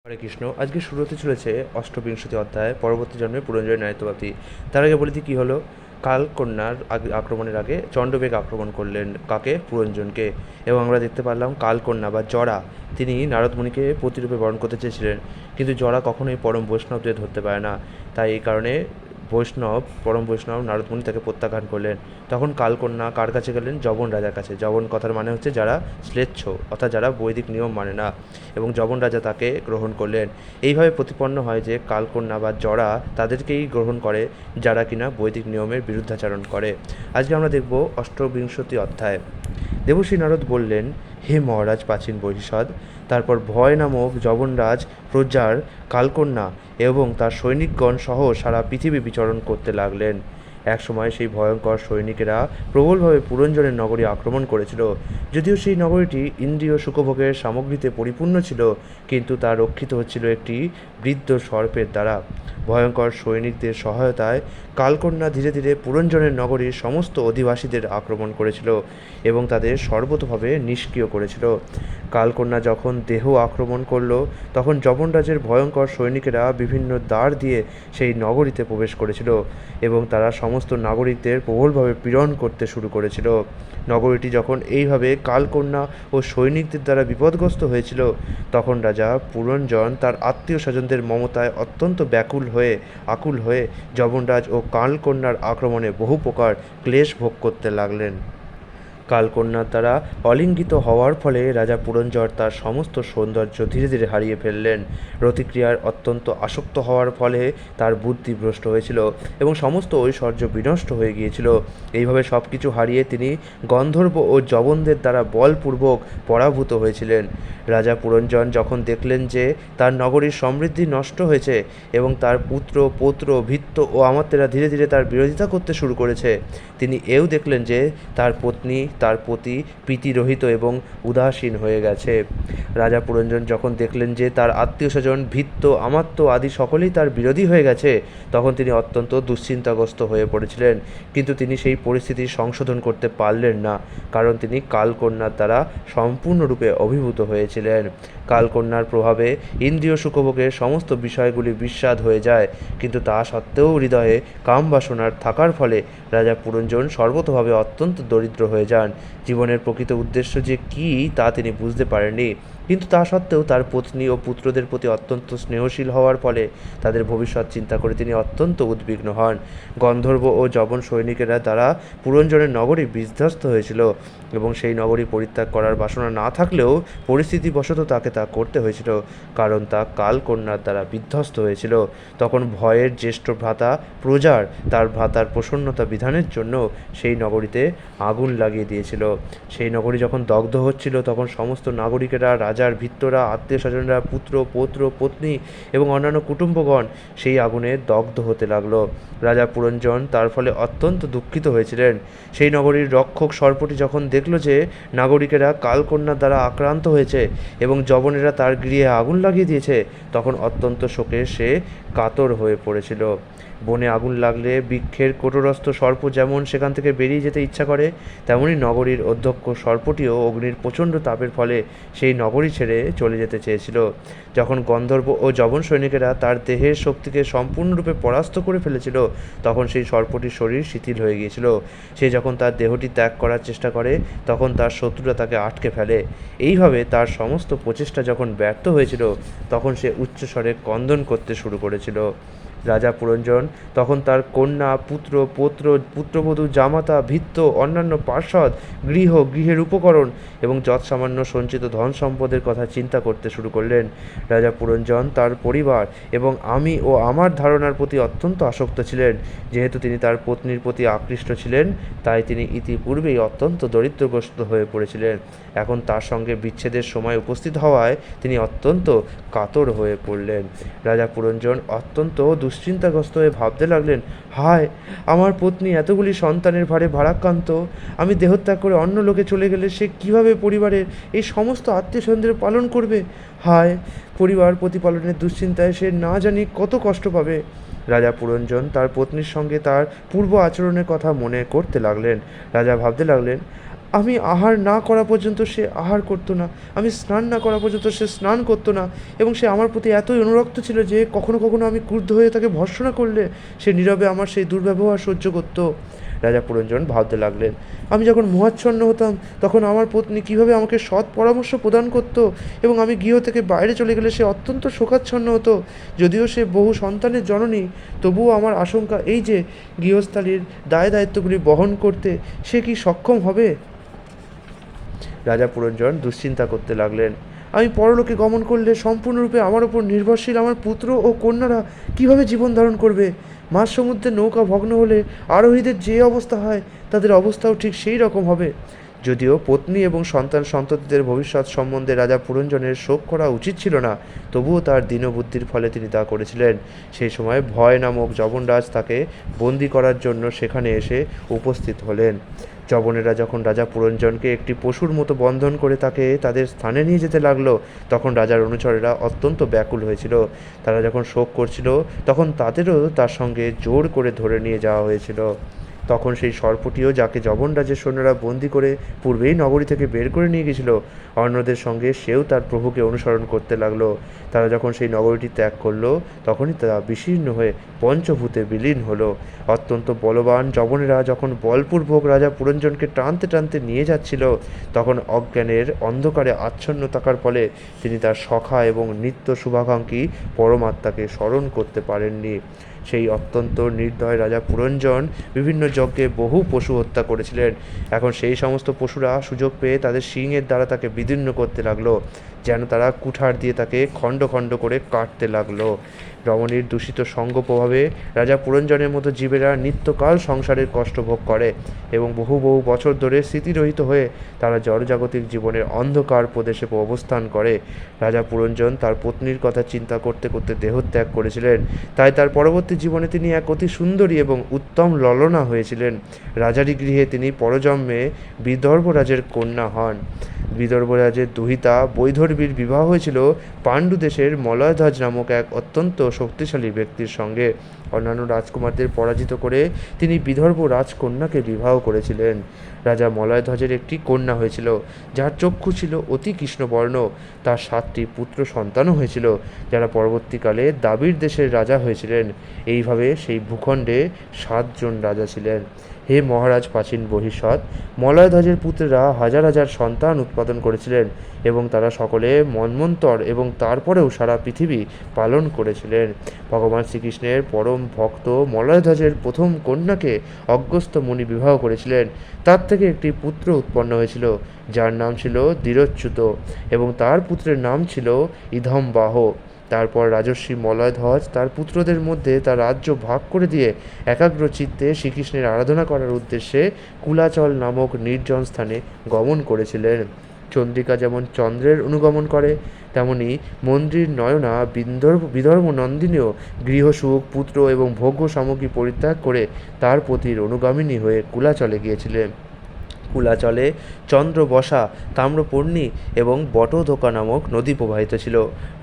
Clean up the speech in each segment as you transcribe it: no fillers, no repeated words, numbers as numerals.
হরে কৃষ্ণ। আজকে শুরু হতে চলেছে অষ্টবিংশতি অধ্যায়, পরবর্তী জন্মে পুরঞ্জয়ের নারীত্বপ্রাপ্তি। তার আগে বলে দিই কী হলো। কালকন্যার আক্রমণের আগে চণ্ডবেগ আক্রমণ করলেন কাকে? পুরঞ্জনকে। এবং আমরা দেখতে পারলাম কালকন্যা বা জরা, তিনি নারদমুনিকে প্রতিরূপে বরণ করতে চেয়েছিলেন, কিন্তু জরা কখনোই পরম বৈষ্ণবদের ধরতে পারে না। তাই এই কারণে পরম বৈষ্ণব নারদমুনি তাকে প্রত্যাখ্যান করলেন। তখন কালকন্যা কার কাছে গেলেন? যবন রাজার কাছে। যবন কথার মানে হচ্ছে যারা শ্লেচ্ছ, অর্থাৎ যারা বৈদিক নিয়ম মানে না, এবং যবন রাজা তাকে গ্রহণ করলেন। এইভাবে প্রতিপন্ন হয় যে কালকন্যা বা জরা তাদেরকেই গ্রহণ করে যারা কিনা বৈদিক নিয়মের বিরুদ্ধাচরণ করে। আজকে আমরা দেখব অষ্টবিংশতি অধ্যায়। দেবশ্রী নারদ বললেন, হে মহারাজ প্রাচীন বহিষদ। তারপর ভয় নামক যবনরাজ প্রজার কালকন্যা এবং তার সৈনিকগণ সহ সারা পৃথিবী বিচরণ করতে লাগলেন। একসময় সেই ভয়ঙ্কর সৈনিকেরা প্রবলভাবে পুরঞ্জনের নগরী আক্রমণ করেছিল। যদিও সেই নগরীটি ইন্দ্রিয় সুখভোগের সামগ্রীতে পরিপূর্ণ ছিল, কিন্তু তা রক্ষিত হচ্ছিল একটি বৃদ্ধ সর্পের দ্বারা। ভয়ঙ্কর সৈনিকদের সহায়তায় কালকন্যা ধীরে ধীরে পুরঞ্জনের নগরীর সমস্ত অধিবাসীদের আক্রমণ করেছিল এবং তাদের সর্বতোভাবে নিষ্ক্রিয় করেছিল। কালকন্যা যখন দেহ আক্রমণ করল, তখন যবনরাজের ভয়ঙ্কর সৈনিকেরা বিভিন্ন দ্বার দিয়ে সেই নগরীতে প্রবেশ করেছিল এবং তারা সমস্ত নাগরিকদের প্রবলভাবে পীড়ন করতে শুরু করেছিল। নগরীটি যখন এইভাবে কালকন্যা ও সৈনিকদের দ্বারা বিপদগ্রস্ত হয়েছিল, তখন রাজা পুরঞ্জন তার আত্মীয় স্বজনদের মমতায় অত্যন্ত আকুল হয়ে যবনরাজ ও কালকন্যার আক্রমণে বহু প্রকার ক্লেশ ভোগ করতে লাগলেন। কালকন্যার দ্বারা অলিঙ্গিত হওয়ার ফলে রাজা পুরঞ্জর তার সমস্ত সৌন্দর্য ধীরে ধীরে হারিয়ে ফেললেন। রতিক্রিয়ার অত্যন্ত আসক্ত হওয়ার ফলে তার বুদ্ধি ভ্রষ্ট হয়েছিল এবং সমস্ত ঐশ্বর্য বিনষ্ট হয়ে গিয়েছিল। এইভাবে সব কিছু হারিয়ে তিনি গন্ধর্ব ও যবনদের দ্বারা বলপূর্বক পরাভূত হয়েছিলেন। রাজা পুরঞ্জন যখন দেখলেন যে তার নগরীর সমৃদ্ধি নষ্ট হয়েছে এবং তার পুত্র পৌত্র ভৃত্য ও আমাত্যেরা ধীরে ধীরে তার বিরোধিতা করতে শুরু করেছে, তিনি এও দেখলেন যে তার পত্নী তার প্রতি প্রীতিরহিত এবং উদাসীন হয়ে গেছে। রাজা পুরঞ্জন যখন দেখলেন যে তার আত্মীয় স্বজন ভৃত্য আমাত্য আদি সকলেই তার বিরোধী হয়ে গেছে, তখন তিনি অত্যন্ত দুশ্চিন্তাগ্রস্ত হয়ে পড়েছিলেন। কিন্তু তিনি সেই পরিস্থিতি সংশোধন করতে পারলেন না, কারণ তিনি কালকন্যার দ্বারা সম্পূর্ণরূপে অভিভূত হয়েছিলেন। কালকন্যার প্রভাবে ইন্দ্রিয় সুখভোগের সমস্ত বিষয়গুলি বিস্বাদ হয়ে যায়, কিন্তু তা সত্ত্বেও হৃদয়ে কামবাসনার থাকার ফলে রাজা পুরঞ্জন সর্বতোভাবে অত্যন্ত দরিদ্র হয়ে যান। জীবনের প্রকৃত উদ্দেশ্য যে কী তা তিনি বুঝতে পারেননি, কিন্তু তা সত্ত্বেও তার পত্নী ও পুত্রদের প্রতি অত্যন্ত স্নেহশীল হওয়ার ফলে তাদের ভবিষ্যৎ চিন্তা করে তিনি অত্যন্ত উদ্বিগ্ন হন। গন্ধর্ব ও যবন সৈনিকেরা দ্বারা পুরঞ্জনের নগরী বিধ্বস্ত হয়েছিল এবং সেই নগরী পরিত্যাগ করার বাসনা না থাকলেও পরিস্থিতিবশত তাকে তা করতে হয়েছিল, কারণ তা কালকন্যার দ্বারা বিধ্বস্ত হয়েছিল। তখন ভয়ের জ্যেষ্ঠ ভ্রাতা প্রজার তার ভ্রাতার প্রসন্নতা বিধানের জন্য সেই নগরীতে আগুন লাগিয়ে দিয়েছিল। সেই নগরী যখন দগ্ধ হচ্ছিল, তখন সমস্ত নাগরিকেরা, রাজার ভৃত্যরা, আত্মীয় স্বজনরা, পুত্র পৌত্র পত্নী এবং অন্যান্য কুটুম্বগণ সেই আগুনে দগ্ধ হতে লাগলো। রাজা পুরঞ্জন তার ফলে অত্যন্ত দুঃখিত হয়েছিলেন। সেই নগরীর রক্ষক সর্পটি যখন দেখল যে নাগরিকেরা কালকন্যার দ্বারা আক্রান্ত হয়েছে এবং যবনেরা তার গৃহে আগুন লাগিয়ে দিয়েছে, তখন অত্যন্ত শোকে সে কাতর হয়ে পড়েছিল। বনে আগুন লাগলে বৃক্ষের কঠোরস্থ সর্প যেমন সেখান থেকে বেরিয়ে যেতে ইচ্ছা করে, তেমনি নগরীর অধ্যক্ষ সর্পটিও অগ্নির প্রচণ্ড তাপের ফলে সেই নগরী ছেড়ে চলে যেতে চেয়েছিল। যখন গন্ধর্ব ও যবন সৈনিকেরা তার দেহের শক্তিকে সম্পূর্ণরূপে পরাস্ত করে ফেলেছিল, তখন সেই সর্পটির শরীর শিথিল হয়ে গিয়েছিল। সে যখন তার দেহটি ত্যাগ করার চেষ্টা করে, তখন তার শত্রুরা তাকে আটকে ফেলে। এইভাবে তার সমস্ত প্রচেষ্টা যখন ব্যর্থ হয়েছিল, তখন সে উচ্চস্বরে ক্রন্দন করতে শুরু করেছিল। রাজা পুরঞ্জন তখন তার কন্যা, পুত্র পৌত্র, পুত্রবধূ, জামাতা, ভৃত্য, অন্যান্য পার্ষদ, গৃহের উপকরণ এবং যৎসামান্য সঞ্চিত ধন সম্পদের কথা চিন্তা করতে শুরু করলেন। রাজা পুরঞ্জন তার পরিবার এবং আমি ও আমার ধারণার প্রতি অত্যন্ত আসক্ত ছিলেন। যেহেতু তিনি তার পত্নীর প্রতি আকৃষ্ট ছিলেন, তাই তিনি ইতিপূর্বেই অত্যন্ত দরিদ্রগ্রস্ত হয়ে পড়েছিলেন। এখন তার সঙ্গে বিচ্ছেদের সময় উপস্থিত হওয়ায় তিনি অত্যন্ত কাতর হয়ে পড়লেন। রাজা পুরঞ্জন অত্যন্ত দুশ্চিন্তাগ্রস্ত হয়ে ভাবতে লাগলেন, হায়, আমার পত্নী এতগুলি সন্তানের ভারে ভারাক্রান্ত। আমি দেহত্যাগ করে অন্য লোকে চলে গেলে সে কিভাবে পরিবারের এই সমস্ত আত্মীয় স্বজনদের পালন করবে? হায়, পরিবার প্রতিপালনের দুশ্চিন্তায় সে না জানি কত কষ্ট পাবে। রাজা পুরঞ্জন তার পত্নীর সঙ্গে তার পূর্ব আচরণের কথা মনে করতে লাগলেন। রাজা ভাবতে লাগলেন, আমি আহার না করা পর্যন্ত সে আহার করতো না, আমি স্নান না করা পর্যন্ত সে স্নান করতো না, এবং সে আমার প্রতি এতই অনুরক্ত ছিল যে কখনো কখনো আমি ক্রুদ্ধ হয়ে তাকে ভর্ৎসনা করলে সে নীরবে আমার সেই দুর্ব্যবহার সহ্য করতো। রাজা পুরঞ্জন ভাবতে লাগলেন, আমি যখন মোহাচ্ছন্ন হতাম তখন আমার পত্নী কীভাবে আমাকে সৎ পরামর্শ প্রদান করত, এবং আমি গৃহ থেকে বাইরে চলে গেলে সে অত্যন্ত শোকাচ্ছন্ন হতো। যদিও সে বহু সন্তানের জননী, তবুও আমার আশঙ্কা এই যে গৃহস্থালির দায় দায়িত্বগুলি বহন করতে সে কি সক্ষম হবে। রাজা পুরঞ্জন দুশ্চিন্তা করতে লাগলেন, আমি পরলোকে গমন করলে সম্পূর্ণরূপে আমার ওপর নির্ভরশীল আমার পুত্র ও কন্যারা কীভাবে জীবন ধারণ করবে। মাঝ সমুদ্রে নৌকা ভগ্ন হলে আরোহীদের যে অবস্থা হয় তাদের অবস্থাও ঠিক সেই রকম হবে। যদিও পত্নী এবং সন্তান সন্ততিদের ভবিষ্যৎ সম্বন্ধে রাজা পুরঞ্জনের শোক করা উচিত ছিল না, তবুও তার দীনবুদ্ধির ফলে তিনি তা করেছিলেন। সেই সময় ভয় নামক যবনরাজ তাকে বন্দি করার জন্য সেখানে এসে উপস্থিত হলেন। যবনেরা যখন রাজা পুরঞ্জনকে একটি পশুর মতো বন্ধন করে তাকে তাদের স্থানে নিয়ে যেতে লাগলো, তখন রাজার অনুচরেরা অত্যন্ত ব্যাকুল হয়েছিল। তারা যখন শোক করছিল তখন তাদেরও তার সঙ্গে জোর করে ধরে নিয়ে যাওয়া হয়েছিল। তখন সেই সর্পটিও, যাকে যবনরাজের সৈন্যরা বন্দি করে পূর্বেই নগরী থেকে বের করে নিয়ে গেছিল, অন্যদের সঙ্গে সেও তার প্রভুকে অনুসরণ করতে লাগলো। তারা যখন সেই নগরীটি ত্যাগ করলো তখনই তারা বিশীর্ণ হয়ে পঞ্চভূতে বিলীন হলো। অত্যন্ত বলবান যবনেরা যখন বলপূর্বক রাজা পুরঞ্জনকে টানতে টানতে নিয়ে যাচ্ছিল, তখন অজ্ঞানের অন্ধকারে আচ্ছন্ন থাকার ফলে তিনি তার সখা এবং নিত্য শুভাকাঙ্ক্ষী পরমাত্মাকে স্মরণ করতে পারেননি। সেই অত্যন্ত নির্দয় রাজা পুরঞ্জন বিভিন্ন যজ্ঞে বহু পশু হত্যা করেছিলেন। এখন সেই সমস্ত পশুরা সুযোগ পেয়ে তাদের শিংয়ের দ্বারা তাকে বিদীর্ণ করতে লাগলো, যেন তারা কুঠার দিয়ে তাকে খণ্ড খণ্ড করে কাটতে লাগলো। রমণীর দূষিত সঙ্গ প্রভাবে রাজা পুরঞ্জনের মতো জীবেরা নিত্যকাল সংসারের কষ্ট ভোগ করে এবং বহু বহু বছর ধরে স্মৃতিরহিত হয়ে তারা জড়জাগতিক জীবনের অন্ধকার প্রদেশে অবস্থান করে। রাজা পুরঞ্জন তার পত্নীর কথা চিন্তা করতে করতে দেহত্যাগ করেছিলেন, তাই তার পরবর্তী জীবনে তিনি এক অতি সুন্দরী এবং উত্তম ললনা হয়েছিলেন। রাজারই গৃহে তিনি পরজন্মে বিদর্ভরাজের কন্যা হন। বিদর্ভরাজের দুহিতা বৈদর্ভীর বিবাহ হয়েছিল পাণ্ডু দেশের মলয়ধ্বজ নামক এক অত্যন্ত শক্তিশালী ব্যক্তির সঙ্গে। অন্যান্য রাজকুমারদের পরাজিত করে তিনি বিদর্ভ রাজকন্যাকে বিবাহ করেছিলেন। রাজা মলয়ধ্বজের একটি কন্যা হয়েছিল, যার চক্ষু ছিল অতি কৃষ্ণবর্ণ। তার 7টি পুত্র সন্তানও হয়েছিল, যারা পরবর্তীকালে দাবির দেশের রাজা হয়েছিলেন। এইভাবে সেই ভূখণ্ডে 7 জন রাজা ছিলেন। হে মহারাজ প্রাচীন বহিষ্যৎ, মলয়ধ্বজের পুত্রেরা হাজার হাজার সন্তান উৎপাদন করেছিলেন এবং তারা সকলে মন্বন্তর এবং তারপরেও সারা পৃথিবী পালন করেছিলেন। ভগবান শ্রীকৃষ্ণের পরম ভক্ত মলয়ধ্বজের প্রথম কন্যাকে অগস্ত্য মুনি বিবাহ করেছিলেন। তার থেকে একটি পুত্র উৎপন্ন হয়েছিল, যার নাম ছিল ধীরচ্যুত, এবং তার পুত্রের নাম ছিল ইধমবাহ। তারপর রাজর্ষি মলয়ধ্বজ তার পুত্রদের মধ্যে তার রাজ্য ভাগ করে দিয়ে একাগ্র চিত্তে শ্রীকৃষ্ণের আরাধনা করার উদ্দেশ্যে কুলাচল নামক নির্জন স্থানে গমন করেছিলেন। চন্দ্রিকা যেমন চন্দ্রের অনুগমন করে, তেমনি মন্দির নয়না বিদর্ভ নন্দিনীও গৃহসুখ, পুত্র এবং ভোগ্য সামগ্রী পরিত্যাগ করে তার পতির অনুগামিনী হয়ে কুলাচলে গিয়েছিলেন। কুলাচলে চন্দ্রবসা, তাম্রপর্ণী এবং বটধোকা নামক নদী প্রবাহিত ছিল।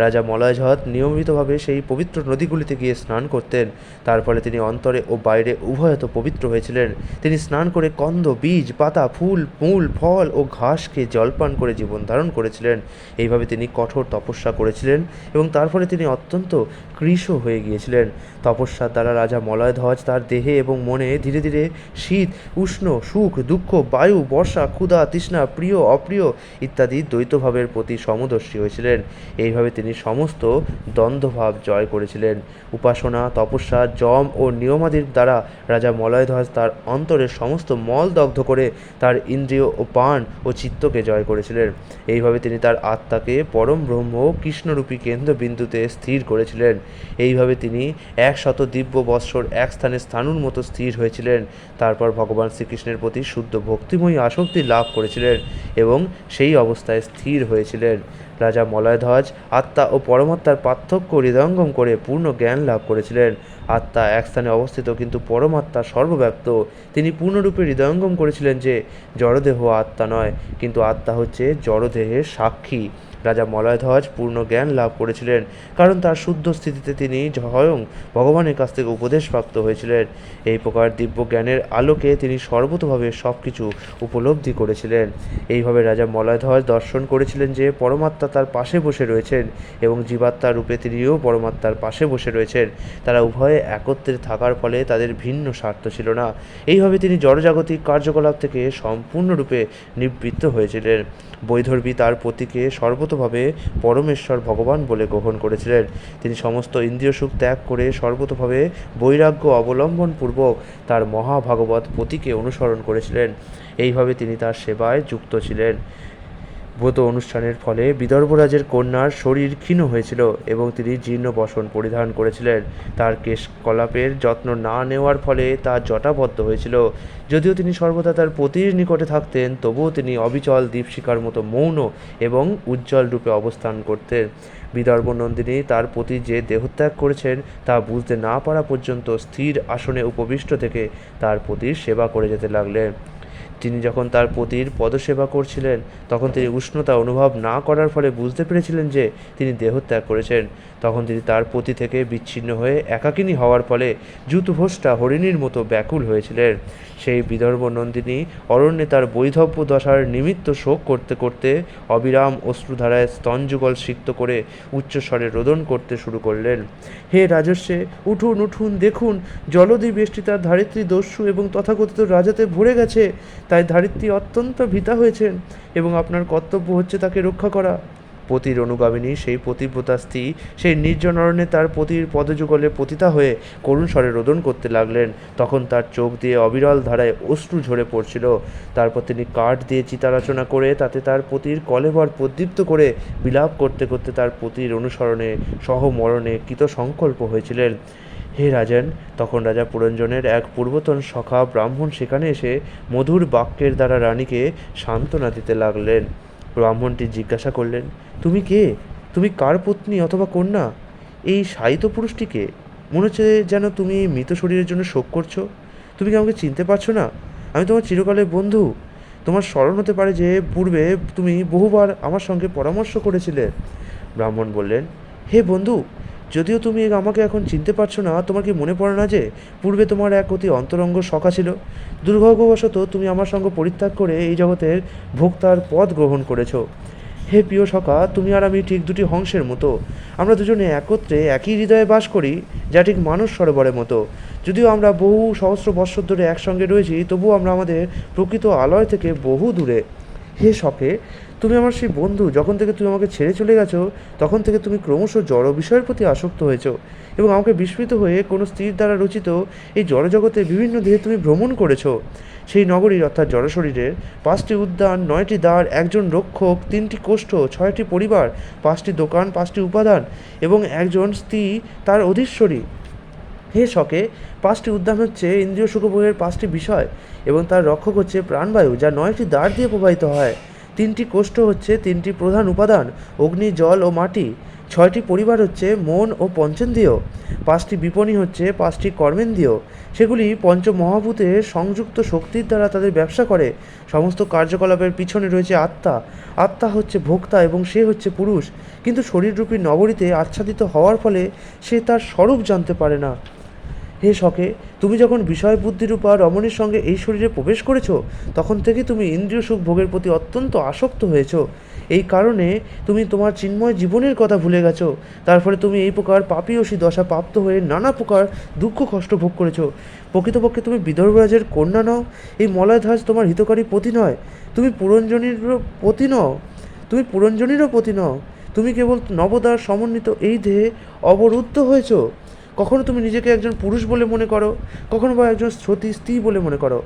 রাজা মলয়ধ্বজ নিয়মিতভাবে সেই পবিত্র নদীগুলিতে গিয়ে স্নান করতেন। তার ফলে তিনি অন্তরে ও বাইরে উভয়ত পবিত্র হয়েছিলেন। তিনি স্নান করে কন্দ, বীজ, পাতা, ফুল, মূল, ফল ও ঘাস খেয়ে জলপান করে জীবন ধারণ করেছিলেন। এইভাবে তিনি কঠোর তপস্যা করেছিলেন এবং তার ফলে তিনি অত্যন্ত কৃশ হয়ে গিয়েছিলেন। তপস্যার দ্বারা রাজা মলয়ধ্বজ তার দেহে এবং মনে ধীরে ধীরে শীত, উষ্ণ, সুখ, দুঃখ, বায়ু, বর্ষা, ক্ষুধা, তৃষ্ণা, প্রিয়, অপ্রিয় ইত্যাদি দ্বৈতভাবের প্রতি সমদর্শী হয়েছিলেন। এইভাবে তিনি সমস্ত দ্বন্দ্বভাব জয় করেছিলেন। উপাসনা, তপস্যা, যম ও নিয়মাদির দ্বারা রাজা মলয়ধ্বজ তার অন্তরের সমস্ত মল দগ্ধ করে তার ইন্দ্রিয় ও প্রাণ ও চিত্তকে জয় করেছিলেন। এইভাবে তিনি তার আত্মাকে পরম ব্রহ্ম কৃষ্ণরূপী কেন্দ্রবিন্দুতে স্থির করেছিলেন। এইভাবে তিনি 100 দিব্য বৎসর এক স্থানে স্থাণুর মতো স্থির হয়েছিলেন। তারপর ভগবান শ্রীকৃষ্ণের প্রতি শুদ্ধ ভক্তিময়ী আসক্তি লাভ করেছিলেন এবং সেই অবস্থায় স্থির হয়েছিলেন। রাজা মলয়ধ্বজ আত্মা ও পরমাত্মার পার্থক্য হৃদয়ঙ্গম করে পূর্ণ জ্ঞান লাভ করেছিলেন। আত্মা এক স্থানে অবস্থিত, কিন্তু পরমাত্মা সর্বব্যাপ্ত। তিনি পূর্ণরূপে হৃদয়ঙ্গম করেছিলেন যে জড়দেহ আত্মা নয়, কিন্তু আত্মা হচ্ছে জড়দেহের সাক্ষী। রাজা মলয়ধ্বজ পূর্ণ জ্ঞান লাভ করেছিলেন, কারণ তার শুদ্ধ স্থিতিতে তিনি স্বয়ং ভগবানের কাছ থেকে উপদেশপ্রাপ্ত হয়েছিলেন। এই প্রকার দিব্য জ্ঞানের আলোকে তিনি সর্বতোভাবে সব কিছু উপলব্ধি করেছিলেন। এইভাবে রাজা মলয়ধ্বজ দর্শন করেছিলেন যে পরমাত্মা তার পাশে বসে রয়েছেন এবং জীবাত্মার রূপে তিনিও পরমাত্মার পাশে বসে রয়েছেন। তারা উভয়ে একত্রে থাকার ফলে তাদের ভিন্ন স্বার্থ ছিল না। এইভাবে তিনি জড়জাগতিক কার্যকলাপ থেকে সম্পূর্ণরূপে নিবৃত্ত হয়েছিলেন। বৈদর্ভী তার পতিকে সর্বতোভাবে পরমেশ্বর ভগবান বলে গ্রহণ করেছিলেন। তিনি সমস্ত ইন্দ্রিয় সুখ ত্যাগ করে সর্বতোভাবে বৈরাগ্য অবলম্বনপূর্বক তার মহাভাগবত পতিকে অনুসরণ করেছিলেন। এইভাবে তিনি তার সেবায় যুক্ত ছিলেন। ব্রত অনুষ্ঠানের ফলে বিদর্ভরাজের কন্যার শরীর ক্ষীণ হয়েছিল এবং তিনি জীর্ণ বসন পরিধান করেছিলেন। তার কেশকলাপের যত্ন না নেওয়ার ফলে তা জটাবদ্ধ হয়েছিল। যদিও তিনি সর্বদা তার পতির নিকটে থাকতেন, তবুও তিনি অবিচল দীপশিখার মতো মৌন এবং উজ্জ্বল রূপে অবস্থান করতেন। বিদর্ভ নন্দিনী তার পতি যে দেহত্যাগ করেছেন তা বুঝতে না পারা পর্যন্ত স্থির আসনে উপবিষ্ট থেকে তার পতির সেবা করে যেতে লাগলেন। তিনি যখন তার পতির পদসেবা করছিলেন তখন তিনি উষ্ণতা অনুভব না করার ফলে বুঝতে পেরেছিলেন যে তিনি দেহত্যাগ করেছেন। তখন তিনি তার পতি থেকে বিচ্ছিন্ন হয়ে একাকিনী হওয়ার ফলে জুতভোষ্টা হরিণীর মতো ব্যাকুল হয়েছিলেন। সেই বিদর্ভ নন্দিনী অরণ্যে তার বৈধব্য দশার নিমিত্ত শোক করতে করতে অবিরাম অশ্রুধারায় স্তনযুগল সিক্ত করে উচ্চস্বরে রোদন করতে শুরু করলেন। হে রাজর্ষে, উঠুন উঠুন, দেখুন জলদি বেষ্টিতার ধারিত্রী দস্যু এবং তথাকথিত রাজাতে ভরে গেছে। তাই ধারিত্রী অত্যন্ত ভীতা হয়েছেন এবং আপনার কর্তব্য হচ্ছে তাকে রক্ষা করা। পতির অনুগামিনী সেই পতিব্রতা স্ত্রী সেই নির্জন অরণ্যে তার পতির পদযুগলে পতিতা হয়ে করুণ স্বরে রোদন করতে লাগলেন। তখন তার চোখ দিয়ে অবিরল ধারায় অশ্রু ঝরে পড়ছিল। তারপর তিনি কাঠ দিয়ে চিতা রচনা করে তাতে তার পতির কলেবর প্রদীপ্ত করে বিলাপ করতে করতে তার পতির অনুসরণে সহমরণে কৃতসংকল্প হয়েছিলেন। হে রাজন, তখন রাজা পুরঞ্জনের এক পূর্বতন সখা ব্রাহ্মণ সেখানে এসে মধুর বাক্যের দ্বারা রানীকে সান্ত্বনা দিতে লাগলেন। ব্রাহ্মণটি জিজ্ঞাসা করলেন, তুমি কে? তুমি কার পত্নী অথবা কন্যা? এই শায়িত পুরুষটিকে? মনে হচ্ছে যেন তুমি মৃত শরীরের জন্য শোক করছো। তুমি কি আমাকে চিনতে পারছো না? আমি তোমার চিরকালের বন্ধু। তোমার স্মরণ হতে পারে যে পূর্বে তুমি বহুবার আমার সঙ্গে পরামর্শ করেছিলে। ব্রাহ্মণ বললেন, হে বন্ধু, যদিও তুমি আমাকে এখন চিনতে পারছো না, তোমার কি মনে পড়ে না যে পূর্বে তোমার এক অতি অন্তরঙ্গ সখা ছিল? দুর্ভাগ্যবশত তুমি আমার সঙ্গ পরিত্যাগ করে এই জগতের ভোক্তার পদ গ্রহণ করেছো। হে প্রিয় সখা, তুমি আর আমি ঠিক দুটি হংসের মতো। আমরা দুজনে একত্রে একই হৃদয়ে বাস করি, যা ঠিক মানস সরোবরের মতো। যদিও আমরা বহু সহস্র বৎসর ধরে একসঙ্গে রয়েছি, তবুও আমরা আমাদের প্রকৃত আলয় থেকে বহু দূরে। হে সখে, তুমি আমার সেই বন্ধু। যখন থেকে তুমি আমাকে ছেড়ে চলে গেছো, তখন থেকে তুমি ক্রমশ জড় বিষয়ের প্রতি আসক্ত হয়েছো এবং আমাকে বিস্মৃত হয়ে কোনো স্ত্রীর দ্বারা রচিত এই জড়জগতে বিভিন্ন দেহে তুমি ভ্রমণ করেছো। সেই নগরীর অর্থাৎ জড়শরীরের 5টি উদ্যান, 9টি দ্বার, একজন রক্ষক, 3টি কোষ্ঠ, 6টি পরিবার, 5টি দোকান, 5টি উপাদান এবং একজন স্ত্রী তার অধীশ্বরী। হে শখে, 5টি উদ্যান হচ্ছে ইন্দ্রিয় সুখভোগের 5টি বিষয় এবং তার রক্ষক হচ্ছে প্রাণবায়ু, যা 9টি দ্বার দিয়ে প্রবাহিত হয়। 3টি কোষ্ঠ হচ্ছে 3টি প্রধান উপাদান, অগ্নি, জল ও মাটি। 6টি পরিবার হচ্ছে মন ও পঞ্চেন্দ্রিয়। 5টি বিপণী হচ্ছে 5টি কর্মেন্দ্রিয়। সেগুলি পঞ্চমহাভূতের সংযুক্ত শক্তির দ্বারা তাদের ব্যবসা করে। সমস্ত কার্যকলাপের পিছনে রয়েছে আত্মা। আত্মা হচ্ছে ভোক্তা এবং সে হচ্ছে পুরুষ, কিন্তু শরীররূপী নগরীতে আচ্ছাদিত হওয়ার ফলে সে তার স্বরূপ জানতে পারে না। হে শখে, তুমি যখন বিষয় বুদ্ধিরূপা রমণীর সঙ্গে এই শরীরে প্রবেশ করেছো, তখন থেকে তুমি ইন্দ্রিয় সুখ ভোগের প্রতি অত্যন্ত আসক্ত হয়েছো। এই কারণে তুমি তোমার চিন্ময় জীবনের কথা ভুলে গেছো। তার ফলে তুমি এই প্রকার পাপীয়সী দশা প্রাপ্ত হয়ে নানা প্রকার দুঃখ কষ্ট ভোগ করেছো। প্রকৃতপক্ষে তুমি বিদর্ভরাজের কন্যা নও। এই মলয়ধ্বজ তোমার হিতকারী পতি নয়। তুমি পুরঞ্জনীরও পতি নও। তুমি কেবল নবদ্বার সমন্বিত এই দেহে অবরুদ্ধ হয়েছো। কখনো তুমি নিজেকে একজন পুরুষ বলে মনে করো, কখনো বা একজন সতী স্ত্রী বলে মনে করো,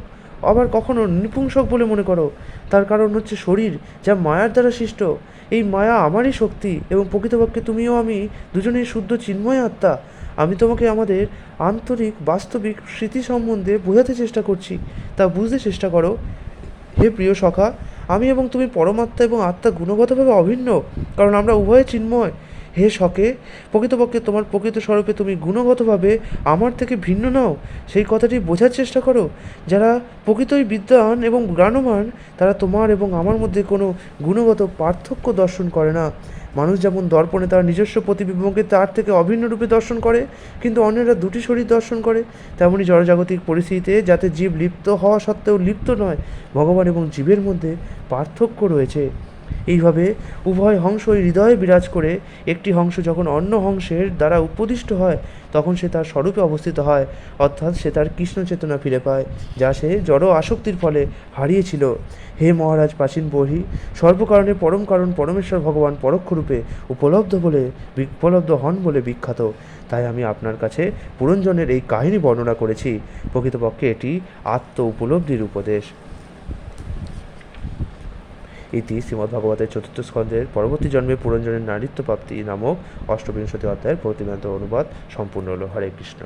আবার কখনো নৃপুংসক বলে মনে করো। তার কারণ হচ্ছে শরীর, যা মায়ার দ্বারা সৃষ্ট। এই মায়া আমারই শক্তি এবং প্রকৃতপক্ষে তুমিও আমি দুজনেই শুদ্ধ চিন্ময় আত্মা। আমি তোমাকে আমাদের আন্তরিক বাস্তবিক স্মৃতি সম্বন্ধে বোঝাতে চেষ্টা করছি, তা বুঝতে চেষ্টা করো। হে প্রিয় সখা, আমি এবং তুমি পরমাত্মা এবং আত্মা গুণগতভাবে অভিন্ন, কারণ আমরা উভয়ে চিন্ময়। হে সকে, প্রকৃতপক্ষে তোমার প্রকৃত স্বরূপে তুমি গুণগতভাবে আমার থেকে ভিন্ন নও, সেই কথাটি বোঝার চেষ্টা করো। যারা প্রকৃতই বিদ্বান এবং জ্ঞানবান তারা তোমার এবং আমার মধ্যে কোনো গুণগত পার্থক্য দর্শন করে না। মানুষ যেমন দর্পণে তার নিজস্ব প্রতিবিম্বকে তার থেকে অভিন্ন রূপে দর্শন করে, কিন্তু অন্যেরা দুটি শরীর দর্শন করে, তেমনি জড়জাগতিক পরিস্থিতিতে যাতে জীব লিপ্ত হওয়া সত্ত্বেও লিপ্ত নয়, ভগবান এবং জীবের মধ্যে পার্থক্য রয়েছে। এইভাবে উভয় হংসই হৃদয়ে বিরাজ করে। একটি হংস যখন অন্য হংসের দ্বারা উপদিষ্ট হয় তখন সে তার স্বরূপে অবস্থিত হয়, অর্থাৎ সে তার কৃষ্ণ চেতনা ফিরে পায়, যা সে জড় আসক্তির ফলে হারিয়েছিল। হে মহারাজ প্রাচীন বহি, সর্বকারণে পরম কারণ পরমেশ্বর ভগবান পরোক্ষরূপে উপলব্ধ হন বলে বিখ্যাত। তাই আমি আপনার কাছে পুরঞ্জনের এই কাহিনী বর্ণনা করেছি। প্রকৃতপক্ষে এটি আত্ম উপলব্ধির উপদেশ। ইতি শ্রীমদ্ভাগবতের চতুর্থ স্কন্ধের পরবর্তী জন্মে পুরঞ্জনের নারীত্ব প্রাপ্তি নামক অষ্টবিংশতি অধ্যায়ের প্রতিবেদন অনুবাদ সম্পূর্ণ হলো। হরে কৃষ্ণ।